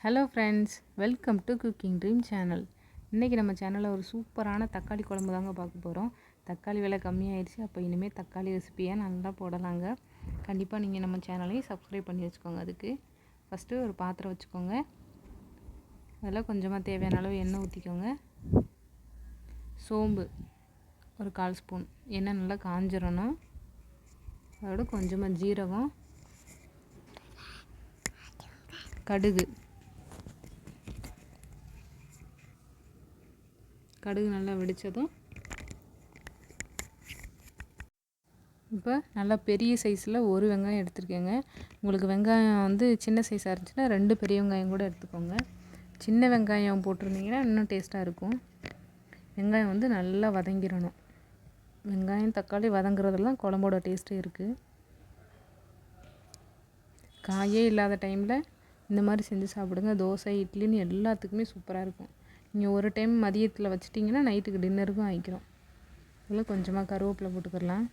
Hello friends, welcome to cooking dream channel. இன்றைக்கி நம்ம சேனலில் ஒரு சூப்பரான தக்காளி குழம்பு தாங்க பார்க்க போகிறோம். தக்காளி விலை கம்மியாயிடுச்சு, அப்போ இனிமேல் தக்காளி ரெசிபியாக நல்லா போடலாங்க. கண்டிப்பாக நீங்கள் நம்ம சேனலையும் சப்ஸ்கிரைப் பண்ணி வச்சுக்கோங்க. அதுக்கு ஃபஸ்ட்டு ஒரு பாத்திரம் வச்சுக்கோங்க. அதில் கொஞ்சமாக தேவையான அளவு எண்ணெய் ஊற்றிக்கோங்க. சோம்பு ஒரு 1/4 ஸ்பூன், எண்ணெய் நல்லா காஞ்சிடணும். அதோட கொஞ்சமாக ஜீரகம், கடுகு நல்லா வெடித்ததும் இப்போ நல்லா பெரிய சைஸில் ஒரு வெங்காயம் எடுத்துருக்கேங்க. உங்களுக்கு வெங்காயம் வந்து சின்ன சைஸாக இருந்துச்சுன்னா 2 பெரிய வெங்காயம் கூட எடுத்துக்கோங்க. சின்ன வெங்காயம் போட்டிருந்தீங்கன்னா இன்னும் டேஸ்ட்டாக இருக்கும். வெங்காயம் வந்து நல்லா வதங்கிடணும். வெங்காயம் தக்காளி வதங்குறதெல்லாம் குழம்போட டேஸ்ட்டே இருக்குது. காயே இல்லாத டைமில் இந்த மாதிரி செஞ்சு சாப்பிடுங்க. தோசை, இட்லின்னு எல்லாத்துக்குமே சூப்பராக இருக்கும். நீங்கள் ஒரு டைம் மதியத்தில் வச்சிட்டிங்கன்னா நைட்டுக்கு டின்னருக்கும் ஆகிக்கிறோம். இதில் கொஞ்சமாக கருவேப்பிலை போட்டுக்கலாம்.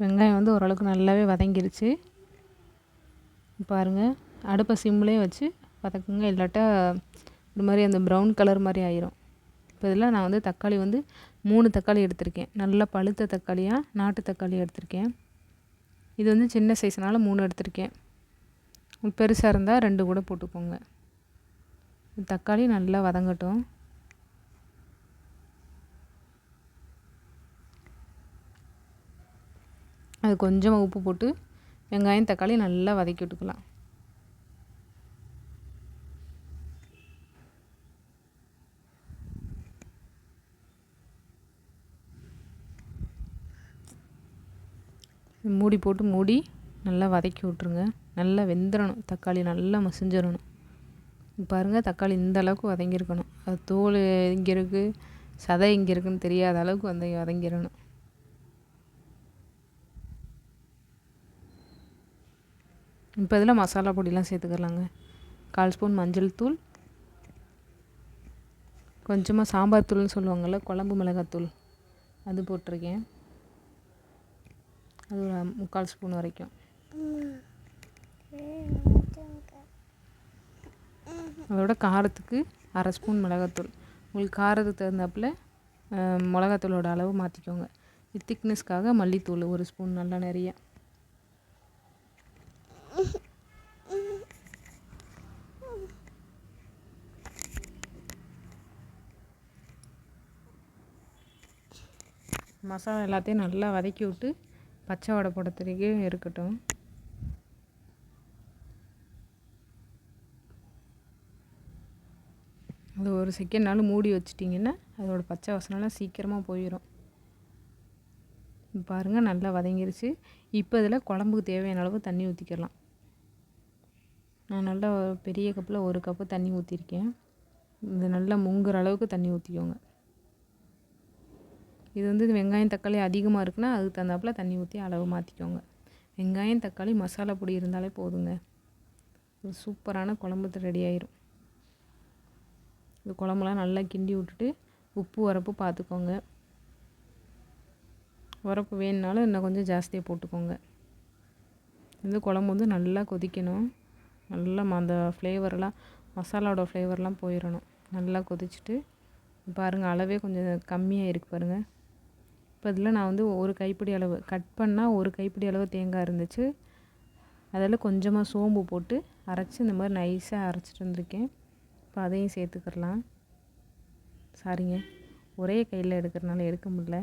வெங்காயம் வந்து ஓரளவுக்கு நல்லாவே வதங்கிருச்சு. பாருங்கள், அடுப்பை சிம்லேயே வச்சு வதக்குங்க, இல்லாட்டா ஒரு மாதிரி அந்த ப்ரௌன் கலர் மாதிரி ஆயிரும். இப்போ இதில் நான் வந்து தக்காளி வந்து 3 தக்காளி எடுத்திருக்கேன். நல்லா பழுத்த தக்காளியாக நாட்டு தக்காளி எடுத்திருக்கேன். இது வந்து சின்ன சைஸ்னால் 3 எடுத்திருக்கேன். பெருசாக இருந்தால் 2 கூட போட்டுக்கோங்க. தக்காளி நல்லா வதங்கட்டும். அது கொஞ்சமாக உப்பு போட்டு வெங்காயம் தக்காளி நல்லா வதக்கி விட்டுக்கலாம். மூடி போட்டு மூடி நல்லா வதக்கி விட்ருங்க. நல்லா வெந்துடணும். தக்காளி நல்லா மசிஞ்சிடணும். பாருங்கள், தக்காளி இந்த அளவுக்கு வதங்கியிருக்கணும். அது தோல் இங்கே இருக்குது, சதை இங்கே இருக்குதுன்னு தெரியாத அளவுக்கு வந்து வதங்கிடணும். இப்போ இதில் மசாலா பொடிலாம் சேர்த்துக்கலாங்க. 1/4 ஸ்பூன் மஞ்சள் தூள், கொஞ்சமாக சாம்பார் தூள்னு சொல்லுவாங்கள்ல, குழம்பு மிளகாத்தூள், அது போட்டிருக்கேன். அது ஒரு 3/4 ஸ்பூன் வரைக்கும். அதோட காரத்துக்கு 1/2 ஸ்பூன் மிளகாத்தூள். உங்களுக்கு காரத்துக்கு தகுந்தாப்பில் மிளகாத்தூளோட அளவு மாற்றிக்கோங்க. திக்னஸ்க்காக மல்லித்தூள் 1 ஸ்பூன் நல்லா நிறைய. மசாலா எல்லாத்தையும் நல்லா வதக்கி விட்டு பச்சை வடை போடுறதுக்கே இருக்கட்டும். அது ஒரு செகண்ட்னாலும் மூடி வச்சிட்டிங்கன்னா அதோட பச்சை வாசனைலாம் சீக்கிரமாக போயிடும். பாருங்கள், நல்லா வதங்கிருச்சு. இப்போ இதில் குழம்புக்கு தேவையான அளவு தண்ணி ஊற்றிக்கலாம். நான் நல்லா பெரிய கப்பில் 1 கப்பு தண்ணி ஊற்றிருக்கேன். இது நல்லா முங்குற அளவுக்கு தண்ணி ஊற்றிக்கோங்க. இது வந்து வெங்காயம் தக்காளி அதிகமாக இருக்குன்னா அதுக்கு தகுந்தாப்பில் தண்ணி ஊற்றி அளவு மாற்றிக்கோங்க. வெங்காயம் தக்காளி மசாலா பொடி இருந்தாலே போதுங்க. ஒரு சூப்பரான குழம்பு ரெடி ஆயிரும். இந்த குழம்புலாம் நல்லா கிண்டி விட்டுட்டு உப்பு உரப்பு பார்த்துக்கோங்க. உரப்பு வேணுனாலும் இன்னும் கொஞ்சம் ஜாஸ்தியாக போட்டுக்கோங்க. இந்த குழம்பு வந்து நல்லா கொதிக்கணும். நல்லா அந்த ஃப்ளேவரெல்லாம், மசாலாவோட ஃப்ளேவர்லாம் போயிடணும். நல்லா கொதிச்சுட்டு பாருங்கள், அளவே கொஞ்சம் கம்மியாக இருக்குது பாருங்கள். இப்போ இதில் நான் வந்து 1 கைப்பிடி அளவு கட் பண்ணால் 1 கைப்பிடி அளவு தேங்காய் இருந்துச்சு. அதில் கொஞ்சமாக சோம்பு போட்டு அரைச்சி இந்த மாதிரி நைஸாக அரைச்சிட்டு வந்திருக்கேன். இப்போ அதையும் சேர்த்துக்கிடலாம். சாரிங்க, ஒரே கையில் எடுக்கிறனால எடுக்க முடியல.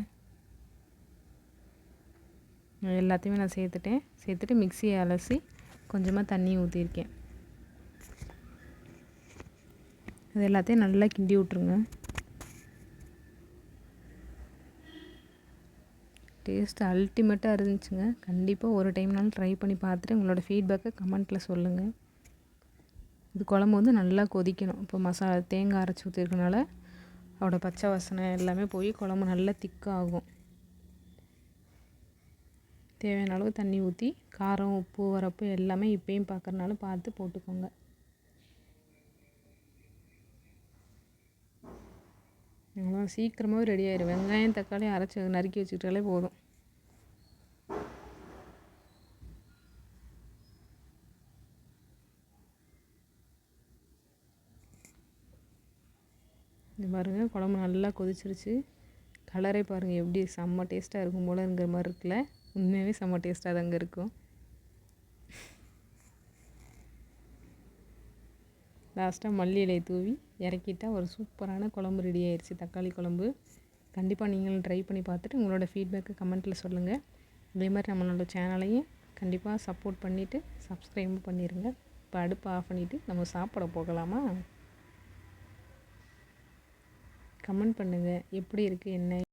எல்லாத்தையுமே நான் சேர்த்துட்டு மிக்சியை அலசி கொஞ்சமாக தண்ணி ஊற்றிருக்கேன். இது எல்லாத்தையும் நல்லா கிண்டி விட்ருங்க. டேஸ்ட் அல்டிமேட்டாக இருந்துச்சுங்க. கண்டிப்பாக ஒரு டைம்னாலும் ட்ரை பண்ணி பார்த்துட்டு உங்களோட ஃபீட்பேக்கை கமெண்ட்டில் சொல்லுங்கள். இது குழம்பு வந்து நல்லா கொதிக்கணும். இப்போ தேங்காய் அரைச்சி ஊற்றிருக்கனால அதோட பச்சை வாசனை எல்லாமே போய் குழம்பு நல்லா திக்காகும். தேவையான அளவு தண்ணி ஊற்றி காரம், உப்பு, உரப்பு எல்லாமே இப்போயும் பார்க்குறனால பார்த்து போட்டுக்கோங்க. அவ்வளோ சீக்கிரமாகவே ரெடி ஆயிடும். வெங்காயம் தக்காளி அரைச்சி நறுக்கி வச்சுக்கிட்டாலே போதும். இது பாருங்கள், குழம்பு நல்லா கொதிச்சிருச்சு. கலரே பாருங்கள் எப்படி செம்ம டேஸ்ட்டாக இருக்கும் போலங்கிற மாதிரி இருக்குல்ல. உண்மையாகவே செம்ம டேஸ்ட்டாக தாங்க இருக்கும். லாஸ்ட்டாக மல்லி இலையை தூவி இறக்கிட்டா ஒரு சூப்பரான குழம்பு ரெடி ஆயிடுச்சு, தக்காளி குழம்பு. கண்டிப்பாக நீங்களும் ட்ரை பண்ணி பார்த்துட்டு உங்களோட ஃபீட்பேக்கை கமெண்ட்டில் சொல்லுங்கள். இதே மாதிரி நம்மளோட சேனலையும் கண்டிப்பாக சப்போர்ட் பண்ணிவிட்டு சப்ஸ்கிரைபும் பண்ணிடுங்க. இப்போ அடுப்பை ஆஃப் பண்ணிவிட்டு நம்ம சாப்பிட போகலாமா? கமெண்ட் பண்ணுங்கள் எப்படி இருக்குது என்ன